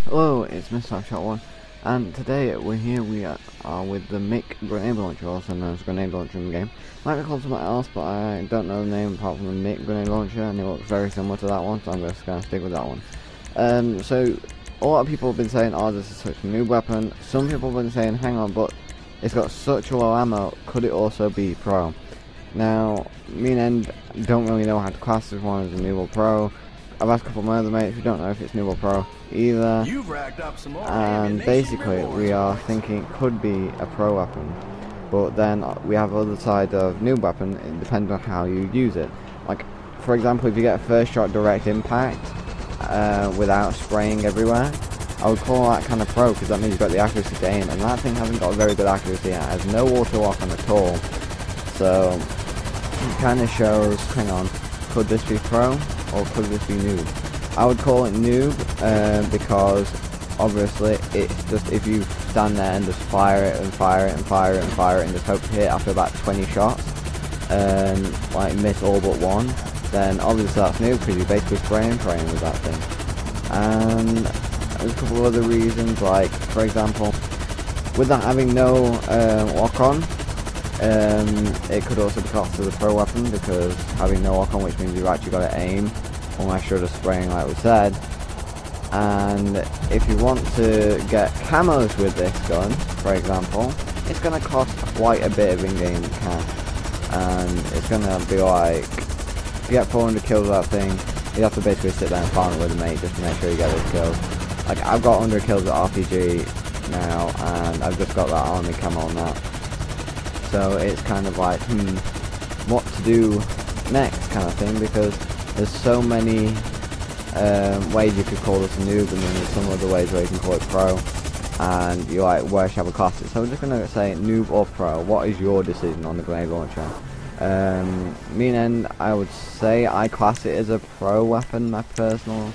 Hello, it's Mr. Shot1, and today we are with the Mick grenade launcher, also known as grenade launcher in the game. Might be called something else, but I don't know the name apart from the Mick grenade launcher, and it looks very similar to that one, so I'm just going to stick with that one. So a lot of people have been saying, oh, this is such a noob weapon. Some people have been saying, hang on, but it's got such a low ammo, could it also be pro? Now, me and End don't really know how to class this one as a noob or pro. I've asked a couple of my other mates who don't know if it's noob or pro either, and basically we are thinking it could be a pro weapon, but then we have the other side of noob weapon, it depends on how you use it. Like, for example, if you get a first shot direct impact without spraying everywhere, I would call that kind of pro, because that means you've got the accuracy to aim, and that thing hasn't got very good accuracy, it has no auto lock on at all, so it kind of shows, hang on, could this be pro or could this be noob? I would call it noob because obviously it's just, if you stand there and just fire it and fire it and fire it and fire it and just hope to hit after about 20 shots and like miss all but one, then obviously that's noob, because you're basically spraying and praying with that thing. And there's a couple of other reasons, like for example, with that having no lock on, it could also be classed as a pro weapon, because having no lock on, which means you've actually got to aim unless you're just spraying like we said. And if you want to get camos with this gun, for example, it's going to cost quite a bit of in-game cash, and it's going to be like, to get 400 kills with that thing, you have to basically sit there and farm it with a mate just to make sure you get those kills. Like, I've got 100 kills at RPG now, and I've just got that army camo on that. So it's kind of like, what to do next kind of thing, because there's so many ways you could call this a noob, and then there's some other ways where you can call it pro, and you're like, where should I class it? So I'm just going to say noob or pro. What is your decision on the grenade launcher? Me and End, I would say I class it as a pro weapon, my personal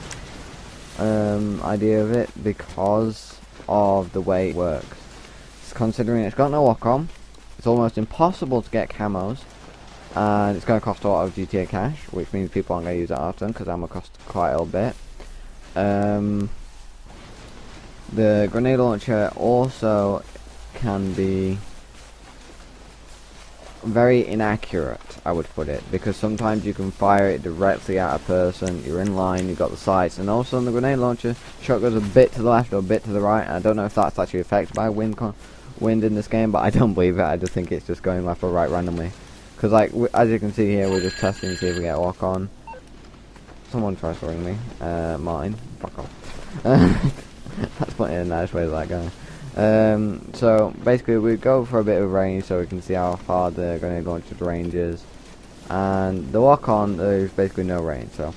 idea of it, because of the way it works. Considering it's got no lock on, it's almost impossible to get camos, and it's going to cost a lot of GTA cash, which means people aren't going to use it often because ammo costs quite a little bit. The grenade launcher also can be very inaccurate, I would put it, because sometimes you can fire it directly at a person, you're in line, you've got the sights, and also on the grenade launcher, shot goes a bit to the left or a bit to the right. I don't know if that's actually affected by wind in this game, but I don't believe it. I just think it's just going left or right randomly. Because like, as you can see here, we're just testing to see if we get a lock on. Someone tries to ring me. Martin. Fuck off. That's putting it in a nice way, that guy. So basically we go for a bit of range so we can see how far the grenade launcher's range is. And the lock on, there's basically no range, so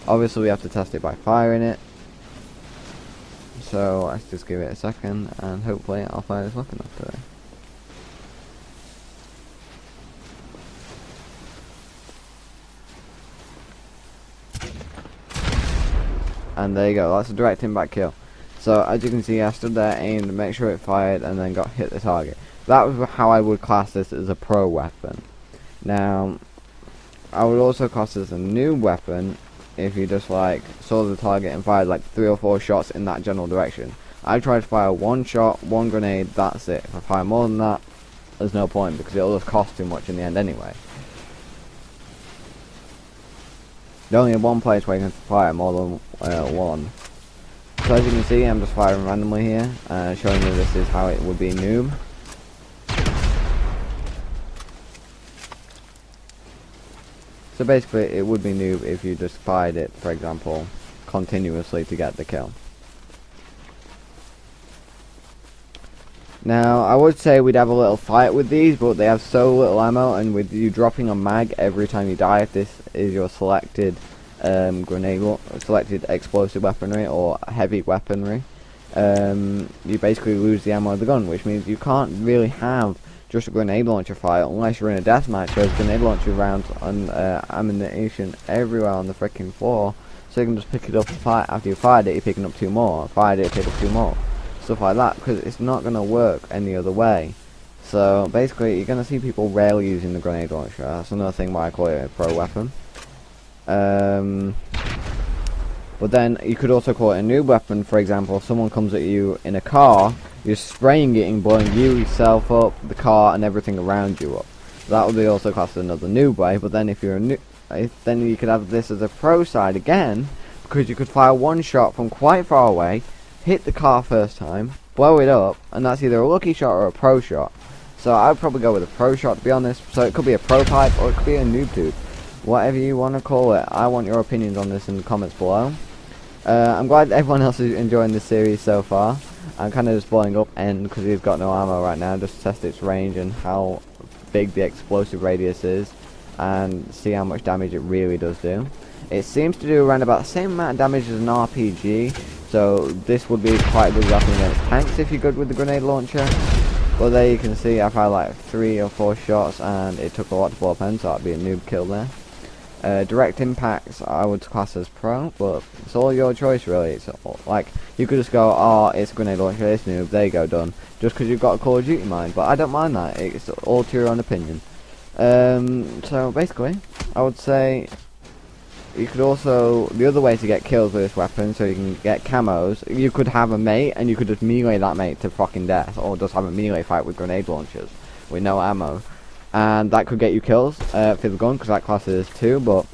obviously we have to test it by firing it. So let's just give it a second, and hopefully I'll fire this weapon up today. And there you go, that's a direct impact kill. So as you can see, I stood there, aimed, to make sure it fired, and then got hit the target. That was how I would class this as a pro weapon. Now, I would also class this as a noob weapon if you just like saw the target and fired like 3 or 4 shots in that general direction. I try to fire 1 shot, 1 grenade, that's it. If I fire more than that, there's no point, because it'll just cost too much in the end anyway. There's only one place where you can fire more than 1. So as you can see, I'm just firing randomly here, showing you this is how it would be noob. So basically it would be noob if you just fired it, for example, continuously to get the kill. Now I would say we'd have a little fight with these, but they have so little ammo, and with you dropping a mag every time you die, if this is your selected selected explosive weaponry or heavy weaponry, you basically lose the ammo of the gun, which means you can't really have just a grenade launcher fight unless you're in a deathmatch. There's grenade launcher rounds and ammunition everywhere on the freaking floor, so you can just pick it up and fire. After you fired it, you're picking up 2 more. Fired it, pick up 2 more. Stuff like that, because it's not going to work any other way. So basically you're going to see people rarely using the grenade launcher. That's another thing why I call it a pro weapon. But then you could also call it a noob weapon. For example, if someone comes at you in a car, you're spraying it and blowing you, yourself up, the car, and everything around you up. That would be also classed as another noob way. But then if you're a noob, then you could have this as a pro side again, because you could fire one shot from quite far away, hit the car first time, blow it up, and that's either a lucky shot or a pro shot. So I'd probably go with a pro shot, to be honest. So it could be a pro pipe or it could be a noob tube, whatever you want to call it. I want your opinions on this in the comments below. I'm glad everyone else is enjoying this series so far. I'm kind of just blowing up N because he's got no ammo right now, just to test its range and how big the explosive radius is, and see how much damage it really does do. It seems to do around about the same amount of damage as an RPG, so this would be quite a good weapon against tanks if you're good with the grenade launcher. But there you can see I've had like 3 or 4 shots and it took a lot to blow up N, so that'd be a noob kill there. Direct impacts I would class as pro, but it's all your choice really. It's all, like, you could just go, oh, it's a grenade launcher, it's noob, there you go, done. Just because you've got a Call of Duty mind, but I don't mind that, it's all to your own opinion. So basically, I would say you could also, the other way to get kills with this weapon, so you can get camos, you could have a mate and you could just melee that mate to fucking death, or just have a melee fight with grenade launchers with no ammo. And that could get you kills for the gun, because that class is 2, but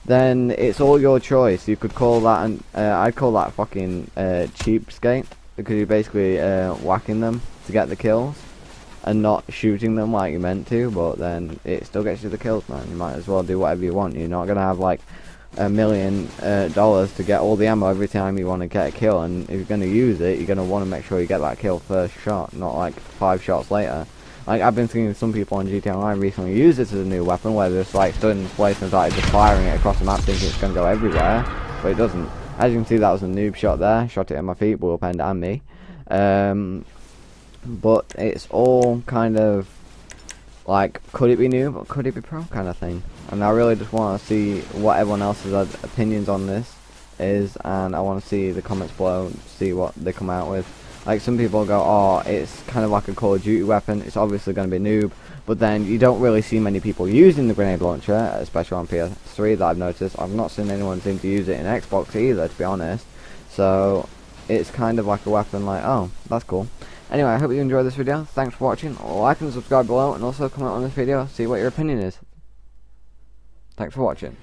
then it's all your choice. You could call that, and I'd call that fucking cheapskate, because you're basically whacking them to get the kills and not shooting them like you meant to, but then it still gets you the kills, man. You might as well do whatever you want. You're not gonna have like $1 million to get all the ammo every time you want to get a kill, and if you're gonna use it, you're gonna want to make sure you get that kill first shot, not like 5 shots later. Like, I've been seeing some people on GTA Online recently use this as a new weapon, where they just like stood in place and started just firing it across the map thinking it's going to go everywhere, but it doesn't. As you can see, that was a noob shot there, shot it at my feet, blew up End and me. But it's all kind of like, could it be noob or could it be pro kind of thing. And I really just want to see what everyone else's opinions on this is, and I want to see the comments below, see what they come out with. Like, some people go, oh, it's kind of like a Call of Duty weapon, it's obviously going to be noob, but then you don't really see many people using the grenade launcher, especially on PS3 that I've noticed. I've not seen anyone seem to use it in Xbox either, to be honest. So it's kind of like a weapon like, oh, that's cool. Anyway, I hope you enjoyed this video. Thanks for watching. Like and subscribe below, and also comment on this video, see what your opinion is. Thanks for watching.